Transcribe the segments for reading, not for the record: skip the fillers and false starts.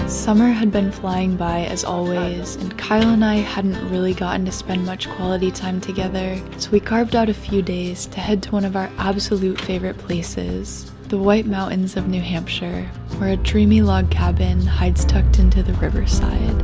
Summer had been flying by as always, and Kyle and I hadn't really gotten to spend much quality time together, so we carved out a few days to head to one of our absolute favorite places, the White Mountains of New Hampshire, where a dreamy log cabin hides tucked into the riverside.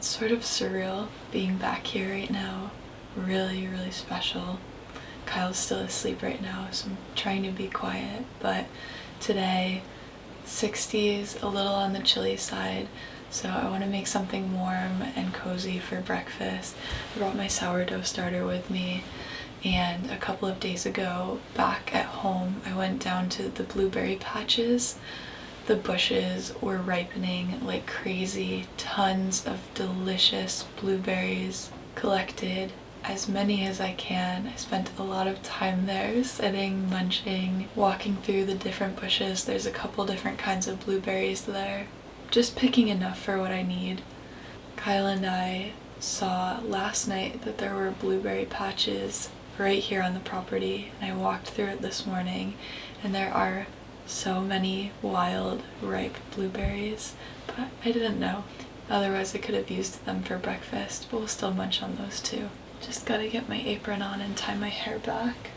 It's sort of surreal being back here right now. Really, really special. Kyle's still asleep right now, so I'm trying to be quiet, but today 60s, a little on the chilly side, so I want to make something warm and cozy for breakfast. I brought my sourdough starter with me, and a couple of days ago back at home I went down to the blueberry patches. The bushes were ripening like crazy, tons of delicious blueberries. Collected as many as I can. I spent a lot of time there sitting, munching, walking through the different bushes. There's a couple different kinds of blueberries there. Just picking enough for what I need. Kyle and I saw last night that there were blueberry patches right here on the property, and I walked through it this morning, and there are so many wild, ripe blueberries, but I didn't know. Otherwise I could have used them for breakfast, but we'll still munch on those too. Just gotta get my apron on and tie my hair back.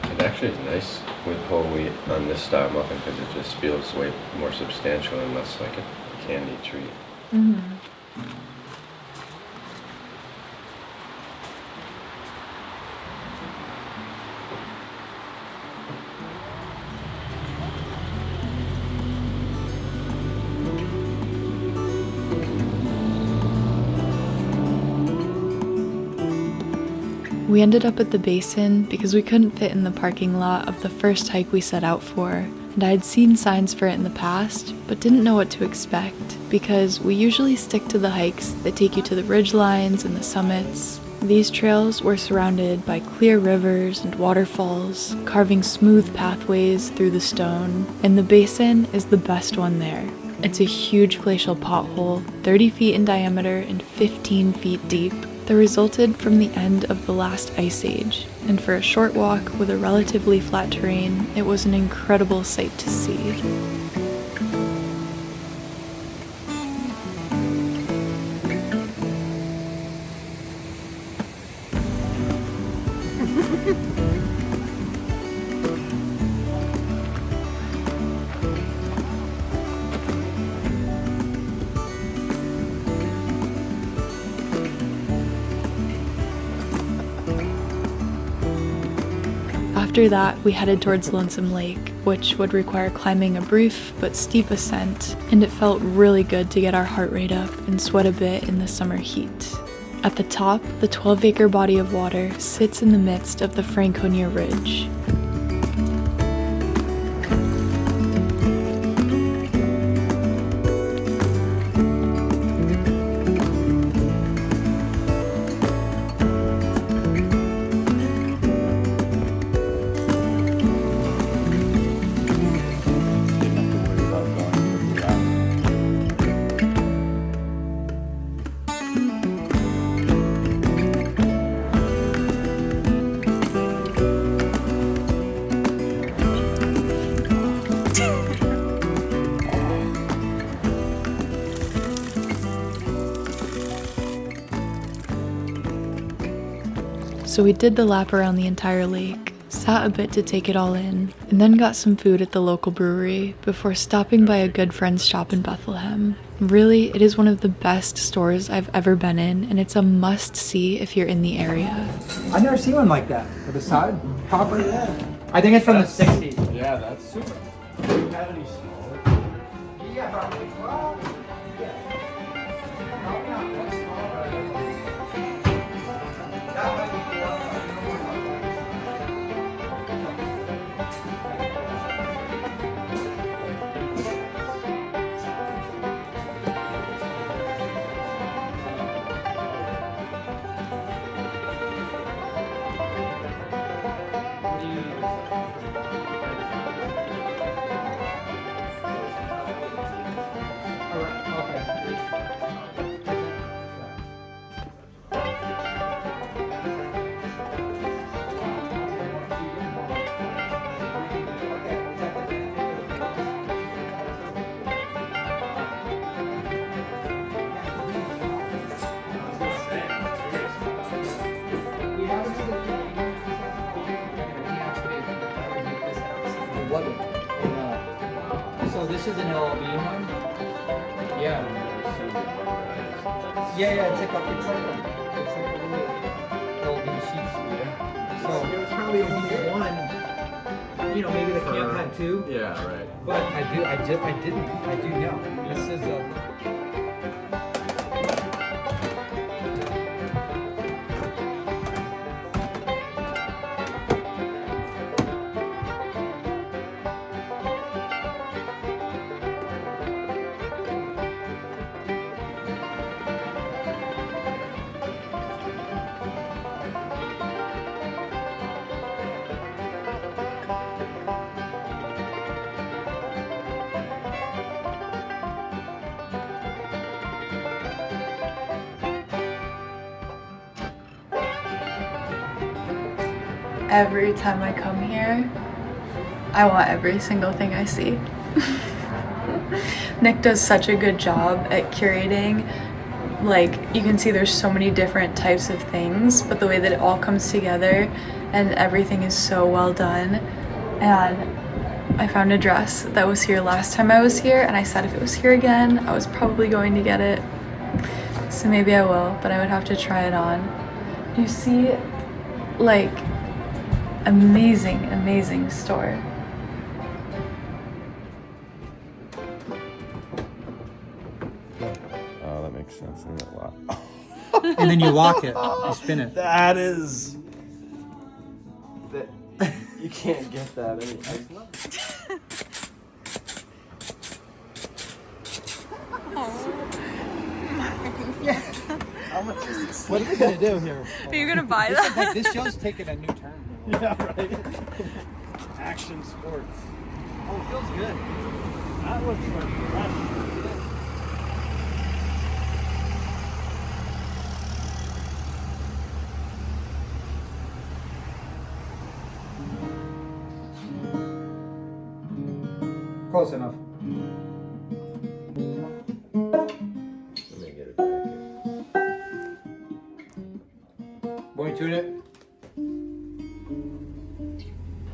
It actually is nice with whole wheat on this style muffin because it just feels way more substantial and less like a candy treat. Mm-hmm. We ended up at the basin because we couldn't fit in the parking lot of the first hike we set out for, and I had seen signs for it in the past, but didn't know what to expect because we usually stick to the hikes that take you to the ridge lines and the summits. These trails were surrounded by clear rivers and waterfalls, carving smooth pathways through the stone, and the basin is the best one there. It's a huge glacial pothole, 30 feet in diameter and 15 feet deep, that resulted from the end of the last ice age, and for a short walk with a relatively flat terrain, it was an incredible sight to see. After that, we headed towards Lonesome Lake, which would require climbing a brief but steep ascent, and it felt really good to get our heart rate up and sweat a bit in the summer heat. At the top, the 12-acre body of water sits in the midst of the Franconia Ridge. So we did the lap around the entire lake, sat a bit to take it all in, and then got some food at the local brewery before stopping by a good friend's shop in Bethlehem. Really, it is one of the best stores I've ever been in, and it's a must-see if you're in the area. I've never seen one like that. With a side popper? Yeah. I think it's from the 60s. Yeah, that's super. Do you have any smaller? Yeah, probably. Well, yeah. Probably not much smaller. That might be the one. So this is an LLB one? Yeah. Yeah, it's like a little LLB sheets. Yeah. So there's probably only one. You know, maybe the camp had two. Yeah, right. But I do know. This is a. every time I come here, I want every single thing I see. Nick does such a good job at curating. Like, you can see there's so many different types of things, but the way that it all comes together and everything is so well done. And I found a dress that was here last time I was here, and I said if it was here again, I was probably going to get it. So maybe I will, but I would have to try it on. You see, like, amazing, amazing store. Oh, that makes sense. Isn't it? Wow. And then you lock it, you spin it. That is. That you can't get that. I love it. How much is this? What are we gonna do here? Are you gonna buy that? This show's taking a new turn. Yeah, right. Action sports. Oh, it feels good. That looks like fresh. Close enough. Let me get it back here. Boy, tune it.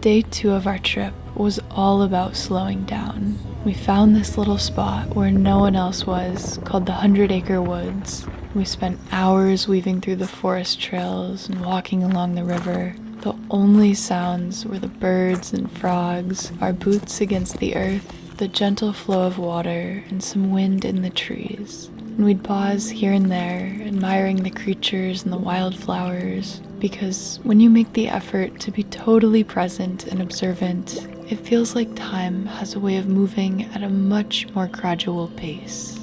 Day 2 of our trip was all about slowing down. We found this little spot where no one else was, called the 100-Acre Woods. We spent hours weaving through the forest trails and walking along the river. The only sounds were the birds and frogs, our boots against the earth, the gentle flow of water, and some wind in the trees. And we'd pause here and there, admiring the creatures and the wildflowers, because when you make the effort to be totally present and observant, it feels like time has a way of moving at a much more gradual pace.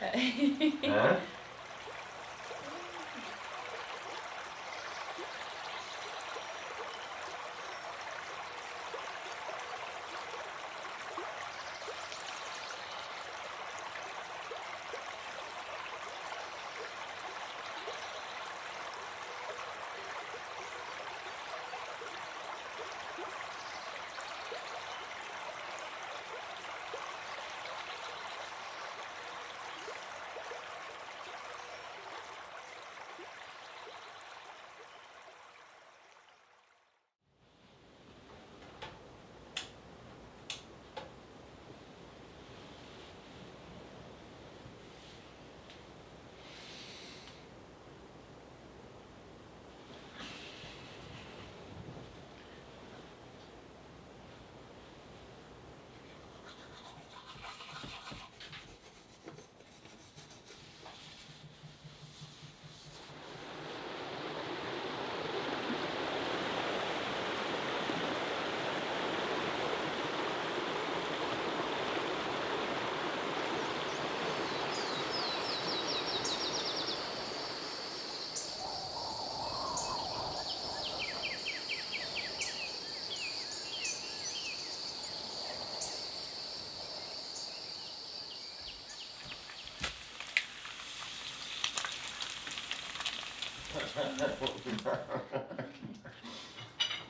Okay. Huh?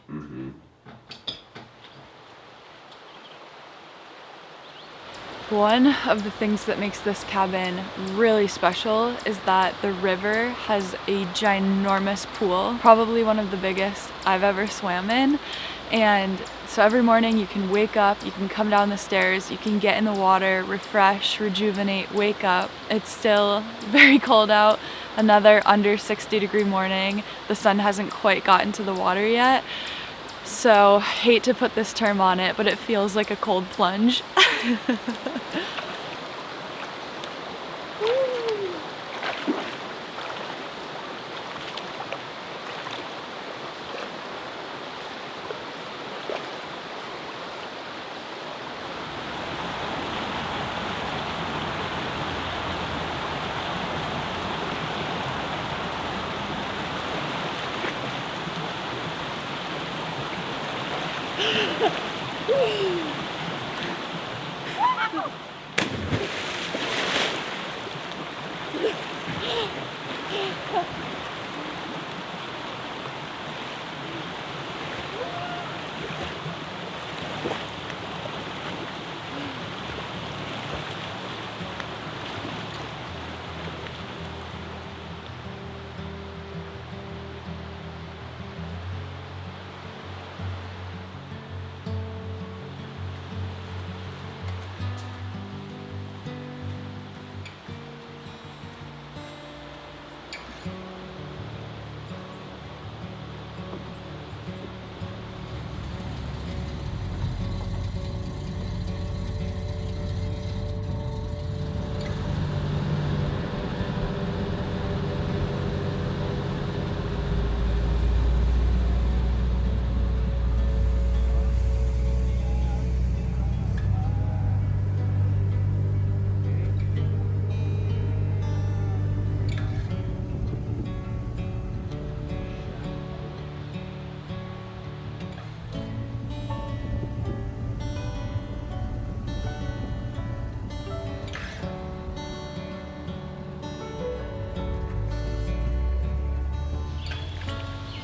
Mm-hmm. One of the things that makes this cabin really special is that the river has a ginormous pool, probably one of the biggest I've ever swam in. And so every morning you can wake up, you can come down the stairs, you can get in the water, refresh, rejuvenate, wake up. It's still very cold out, another under 60-degree morning. The sun hasn't quite gotten to the water yet. So, hate to put this term on it, but it feels like a cold plunge.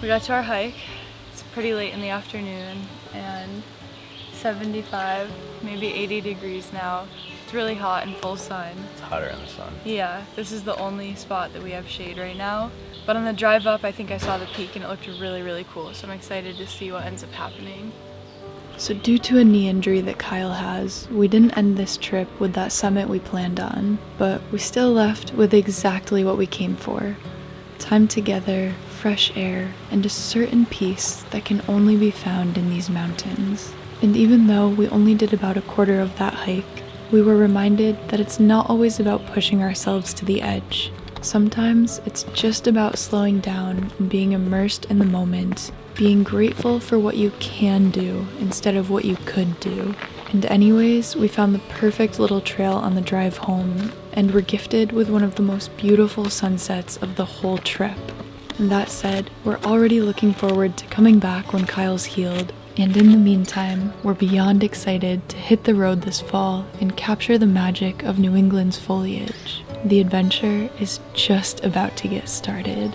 We got to our hike. It's pretty late in the afternoon and 75, maybe 80 degrees now. It's really hot and full sun. It's hotter in the sun. Yeah, this is the only spot that we have shade right now. But on the drive up, I think I saw the peak and it looked really, really cool. So I'm excited to see what ends up happening. So due to a knee injury that Kyle has, we didn't end this trip with that summit we planned on, but we still left with exactly what we came for. Time together, fresh air, and a certain peace that can only be found in these mountains. And even though we only did about a quarter of that hike, we were reminded that it's not always about pushing ourselves to the edge. Sometimes it's just about slowing down and being immersed in the moment, being grateful for what you can do instead of what you could do. And anyways, we found the perfect little trail on the drive home and were gifted with one of the most beautiful sunsets of the whole trip. And that said, we're already looking forward to coming back when Kyle's healed. And in the meantime, we're beyond excited to hit the road this fall and capture the magic of New England's foliage. The adventure is just about to get started.